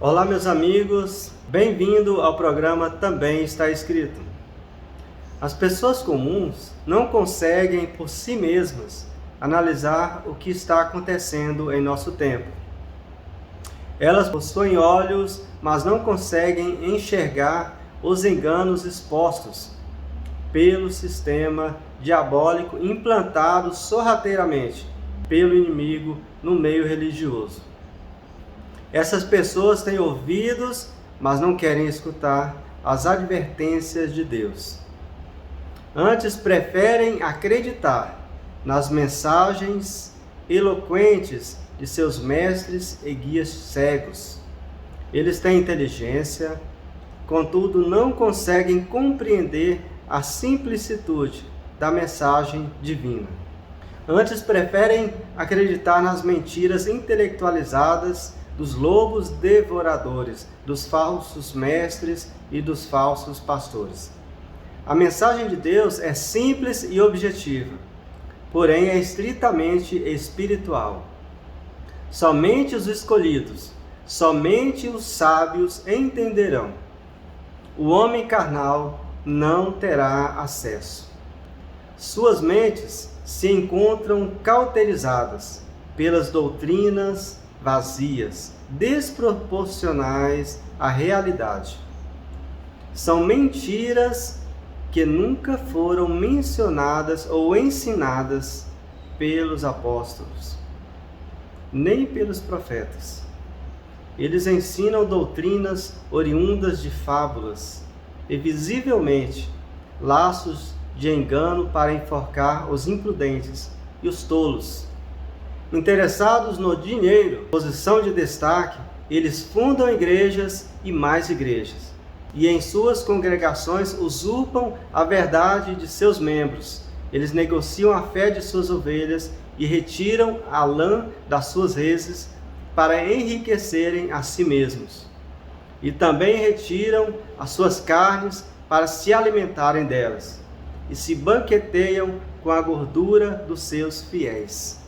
Olá, meus amigos, bem-vindo ao programa Também Está Escrito. As pessoas comuns não conseguem por si mesmas analisar o que está acontecendo em nosso tempo. Elas possuem olhos, mas não conseguem enxergar os enganos expostos pelo sistema diabólico implantado sorrateiramente pelo inimigo no meio religioso. Essas pessoas têm ouvidos, mas não querem escutar as advertências de Deus. Antes preferem acreditar nas mensagens eloquentes de seus mestres e guias cegos. Eles têm inteligência, contudo não conseguem compreender a simplicitude da mensagem divina. Antes preferem acreditar nas mentiras intelectualizadas dos lobos devoradores, dos falsos mestres e dos falsos pastores. A mensagem de Deus é simples e objetiva, porém é estritamente espiritual. Somente os escolhidos, somente os sábios entenderão. O homem carnal não terá acesso. Suas mentes se encontram cauterizadas pelas doutrinas vazias, desproporcionais à realidade. São mentiras que nunca foram mencionadas ou ensinadas pelos apóstolos, nem pelos profetas. Eles ensinam doutrinas oriundas de fábulas e, visivelmente, laços de engano para enforcar os imprudentes e os tolos. Interessados no dinheiro, posição de destaque, eles fundam igrejas e mais igrejas, e em suas congregações usurpam a verdade de seus membros. Eles negociam a fé de suas ovelhas e retiram a lã das suas reses para enriquecerem a si mesmos. E também retiram as suas carnes para se alimentarem delas, e se banqueteiam com a gordura dos seus fiéis.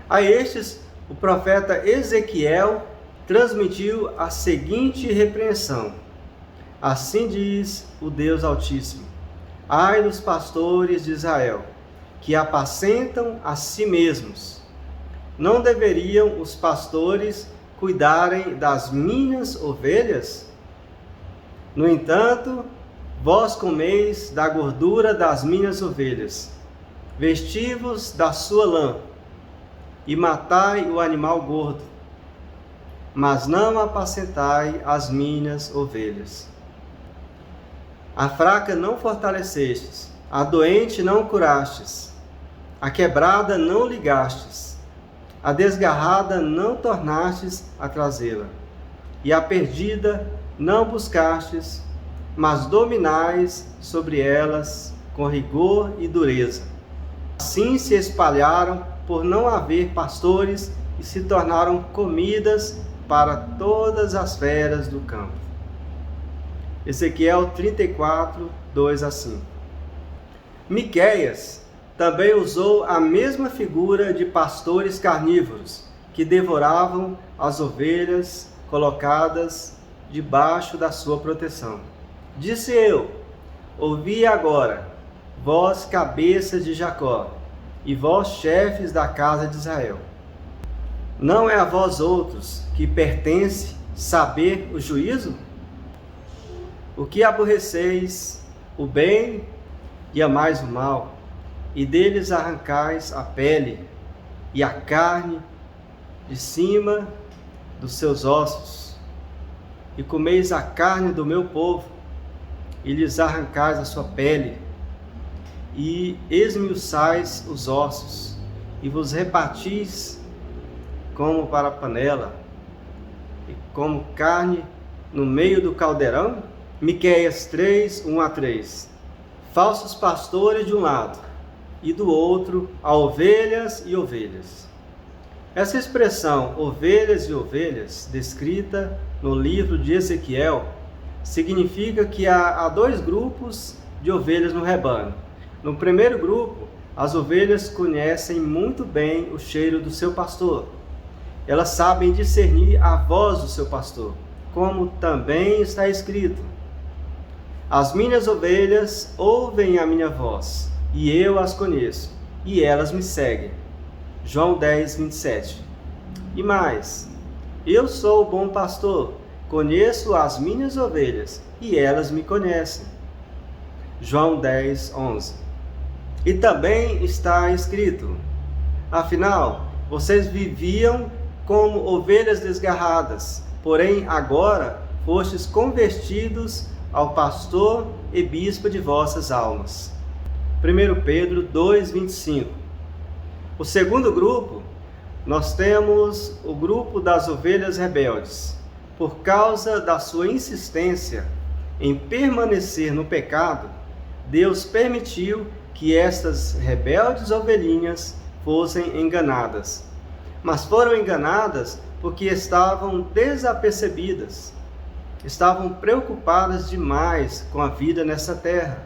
A estes, o profeta Ezequiel transmitiu a seguinte repreensão: assim diz o Deus Altíssimo: ai dos pastores de Israel, que apacentam a si mesmos. Não deveriam os pastores cuidarem das minhas ovelhas? No entanto, vós comeis da gordura das minhas ovelhas, vestivos da sua lã, e matai o animal gordo, mas não apacentai as minhas ovelhas. A fraca não fortalecestes, a doente não curastes, a quebrada não ligastes, a desgarrada não tornastes a trazê-la, e a perdida não buscastes, mas dominais sobre elas com rigor e dureza. Assim se espalharam por não haver pastores e se tornaram comidas para todas as feras do campo. Ezequiel 34, 2-5. Miqueias também usou a mesma figura de pastores carnívoros que devoravam as ovelhas colocadas debaixo da sua proteção. Disse eu: ouvi agora, vós cabeças de Jacó, e vós chefes da casa de Israel. Não é a vós outros que pertence saber o juízo? O que aborreceis o bem e amais o mal, e deles arrancais a pele e a carne de cima dos seus ossos, e comeis a carne do meu povo, e lhes arrancais a sua pele, e esmiuçais os ossos, e vos repartis como para a panela, e como carne no meio do caldeirão? Miqueias 3, 1-3. Falsos pastores de um lado, e do outro a ovelhas e ovelhas. Essa expressão, ovelhas e ovelhas, descrita no livro de Ezequiel, significa que há dois grupos de ovelhas no rebanho. No primeiro grupo, as ovelhas conhecem muito bem o cheiro do seu pastor. Elas sabem discernir a voz do seu pastor. como também está escrito: as minhas ovelhas ouvem a minha voz, e eu as conheço, e elas me seguem. João 10, 27. E mais: eu sou o bom pastor, conheço as minhas ovelhas, e elas me conhecem. João 10, 11. E também está escrito: afinal, vocês viviam como ovelhas desgarradas, porém agora fostes convertidos ao pastor e bispo de vossas almas. 1 Pedro 2, 25. O segundo grupo, nós temos o grupo das ovelhas rebeldes. Por causa da sua insistência em permanecer no pecado, Deus permitiu que estas rebeldes ovelhinhas fossem enganadas. Mas foram enganadas porque estavam desapercebidas, estavam preocupadas demais com a vida nessa terra.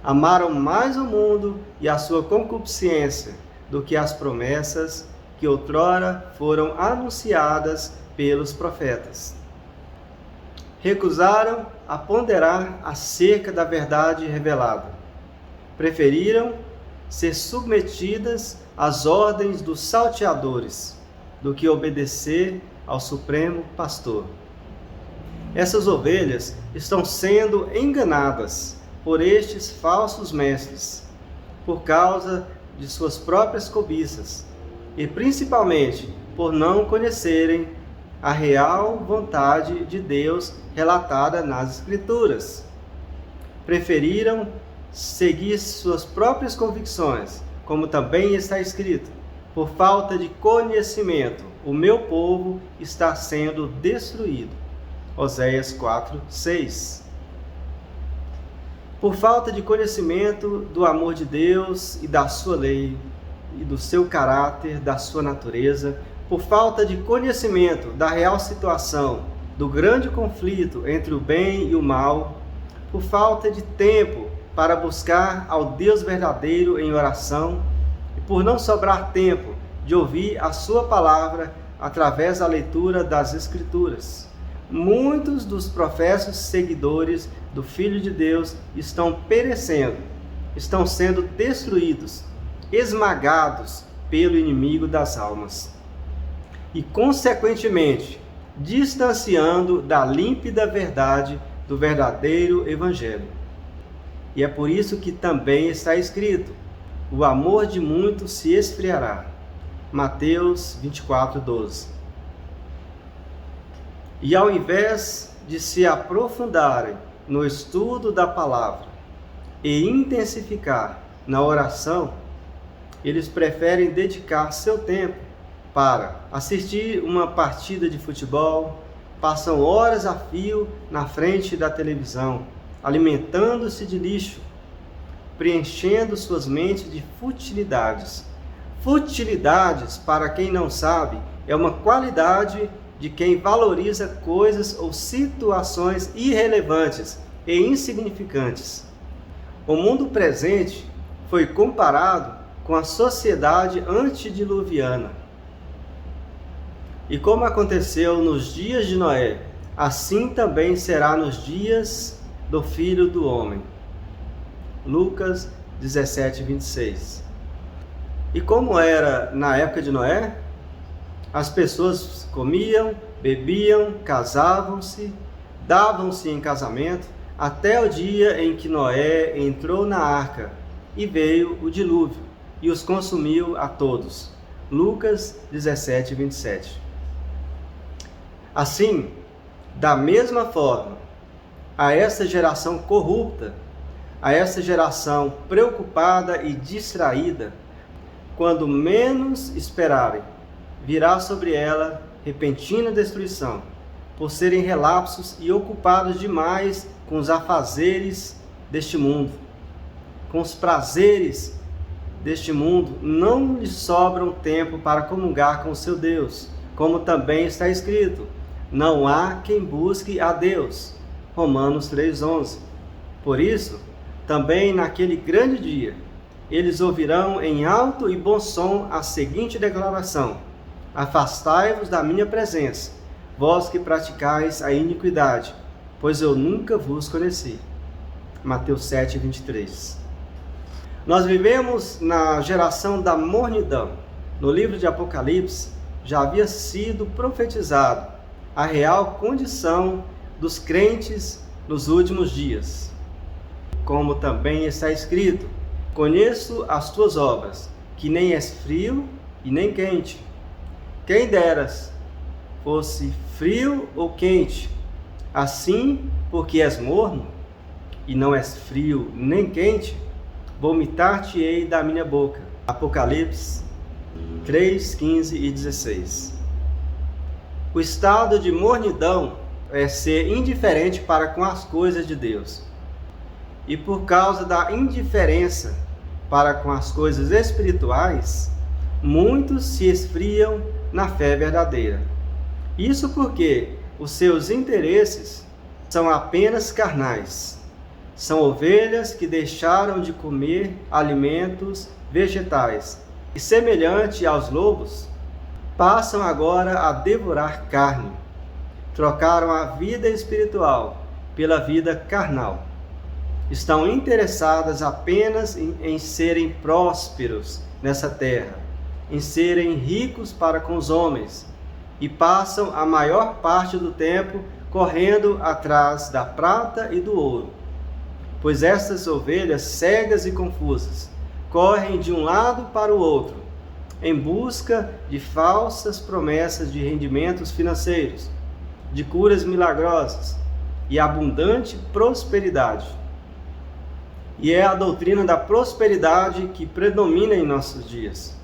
Amaram mais o mundo e a sua concupiscência do que as promessas que outrora foram anunciadas pelos profetas. Recusaram a ponderar acerca da verdade revelada. Preferiram ser submetidas às ordens dos salteadores do que obedecer ao Supremo Pastor. Essas ovelhas estão sendo enganadas por estes falsos mestres, por causa de suas próprias cobiças e principalmente por não conhecerem a real vontade de Deus relatada nas Escrituras. Preferiram seguir suas próprias convicções, como também está escrito: por falta de conhecimento, o meu povo está sendo destruído. Oséias 4, 6. Por falta de conhecimento do amor de Deus e da sua lei, e do seu caráter, da sua natureza, por falta de conhecimento da real situação, do grande conflito entre o bem e o mal, por falta de tempo para buscar ao Deus verdadeiro em oração, e por não sobrar tempo de ouvir a sua palavra através da leitura das Escrituras. Muitos dos professos seguidores do Filho de Deus estão perecendo, estão sendo destruídos, esmagados pelo inimigo das almas e, consequentemente, distanciando da límpida verdade do verdadeiro Evangelho. E é por isso que também está escrito: o amor de muitos se esfriará. Mateus 24, 12. E ao invés de se aprofundarem no estudo da palavra e intensificar na oração, eles preferem dedicar seu tempo para assistir uma partida de futebol, passam horas a fio na frente da televisão, alimentando-se de lixo, preenchendo suas mentes de futilidades. Futilidades, para quem não sabe, é uma qualidade de quem valoriza coisas ou situações irrelevantes e insignificantes. O mundo presente foi comparado com a sociedade antediluviana. E como aconteceu nos dias de Noé, assim também será nos dias do Filho do Homem. Lucas 17, 26. E como era na época de Noé? As pessoas comiam, bebiam, casavam-se, davam-se em casamento, até o dia em que Noé entrou na arca e veio o dilúvio e os consumiu a todos. Lucas 17, 27. Assim, da mesma forma, a essa geração corrupta, a essa geração preocupada e distraída, quando menos esperarem, virá sobre ela repentina destruição, por serem relapsos e ocupados demais com os afazeres deste mundo, com os prazeres deste mundo. Não lhes sobram tempo para comungar com o seu Deus, como também está escrito: não há quem busque a Deus. Romanos 3,11. Por isso, também naquele grande dia, eles ouvirão em alto e bom som a seguinte declaração: afastai-vos da minha presença, vós que praticais a iniquidade, pois eu nunca vos conheci. Mateus 7, 23. Nós vivemos na geração da mornidão. No livro de Apocalipse, já havia sido profetizado a real condição dos crentes nos últimos dias. Como também está escrito: conheço as tuas obras, que nem és frio e nem quente. Quem deras fosse frio ou quente, assim, porque és morno, e não és frio nem quente, vomitar-te-ei da minha boca. Apocalipse 3, 15 e 16. O estado de mornidão é ser indiferente para com as coisas de Deus. E por causa da indiferença para com as coisas espirituais, muitos se esfriam na fé verdadeira. Isso porque os seus interesses são apenas carnais. São ovelhas que deixaram de comer alimentos vegetais e, semelhante aos lobos, passam agora a devorar carne. Trocaram a vida espiritual pela vida carnal. Estão interessadas apenas em serem prósperos nessa terra, em serem ricos para com os homens, e passam a maior parte do tempo correndo atrás da prata e do ouro. Pois estas ovelhas cegas e confusas correm de um lado para o outro, em busca de falsas promessas de rendimentos financeiros, de curas milagrosas e abundante prosperidade. E é a doutrina da prosperidade que predomina em nossos dias.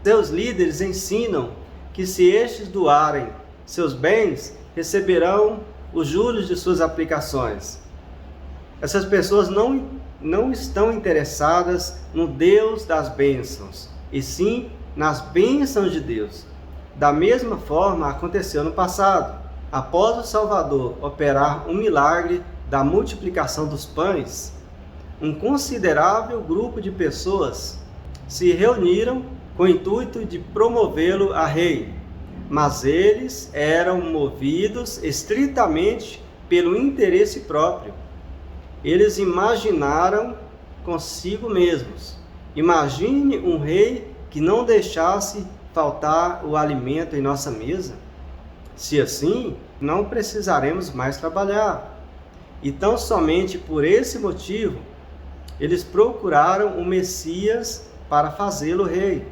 Seus líderes ensinam que se estes doarem seus bens, receberão os juros de suas aplicações. Essas pessoas não estão interessadas no Deus das bênçãos, e sim nas bênçãos de Deus. Da mesma forma aconteceu no passado. Após o Salvador operar um milagre da multiplicação dos pães, um considerável grupo de pessoas se reuniram com o intuito de promovê-lo a rei, mas eles eram movidos estritamente pelo interesse próprio. Eles imaginaram consigo mesmos: imagine um rei que não deixasse faltar o alimento em nossa mesa. Se assim, não precisaremos mais trabalhar. E tão somente por esse motivo, eles procuraram o Messias para fazê-lo rei.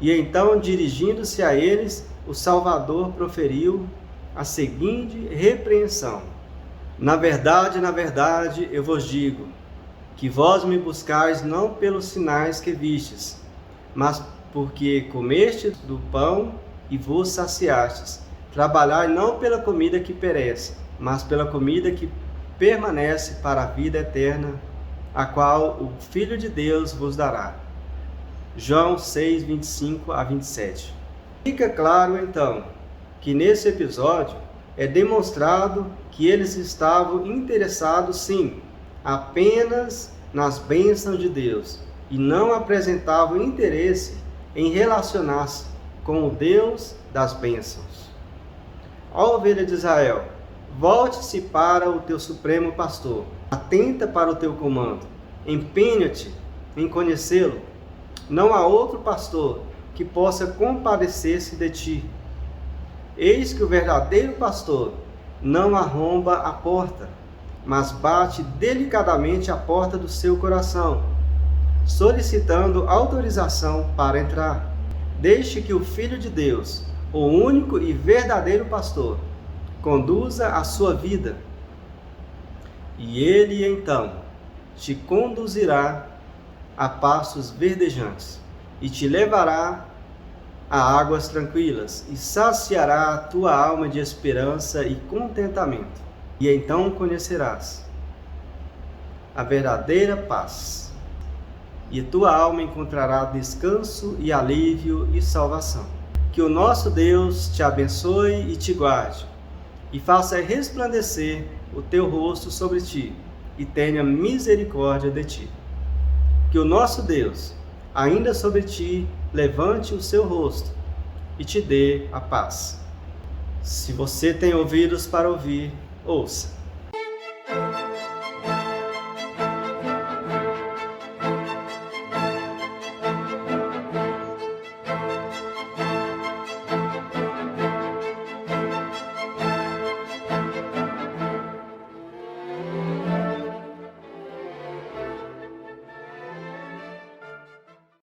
E então, dirigindo-se a eles, o Salvador proferiu a seguinte repreensão: na verdade, eu vos digo, que vós me buscais não pelos sinais que vistes, mas porque comestes do pão e vos saciastes. Trabalhai não pela comida que perece, mas pela comida que permanece para a vida eterna, a qual o Filho de Deus vos dará. João 6, 25 a 27. Fica claro, então, que nesse episódio é demonstrado que eles estavam interessados, sim, apenas nas bênçãos de Deus, e não apresentavam interesse em relacionar-se com o Deus das bênçãos. Ó ovelha de Israel, volte-se para o teu supremo pastor, atenta para o teu comando, empenha-te em conhecê-lo. Não há outro pastor que possa compadecer-se de ti. Eis que o verdadeiro pastor não arromba a porta, mas bate delicadamente a porta do seu coração, solicitando autorização para entrar. Deixe que o Filho de Deus, o único e verdadeiro pastor, conduza a sua vida, e ele então te conduzirá a pastos verdejantes e te levará a águas tranquilas e saciará a tua alma de esperança e contentamento. E então conhecerás a verdadeira paz, e tua alma encontrará descanso e alívio e salvação. Que o nosso Deus te abençoe e te guarde, e faça resplandecer o teu rosto sobre ti, e tenha misericórdia de ti. Que o nosso Deus, ainda sobre ti, levante o seu rosto e te dê a paz. Se você tem ouvidos para ouvir, ouça.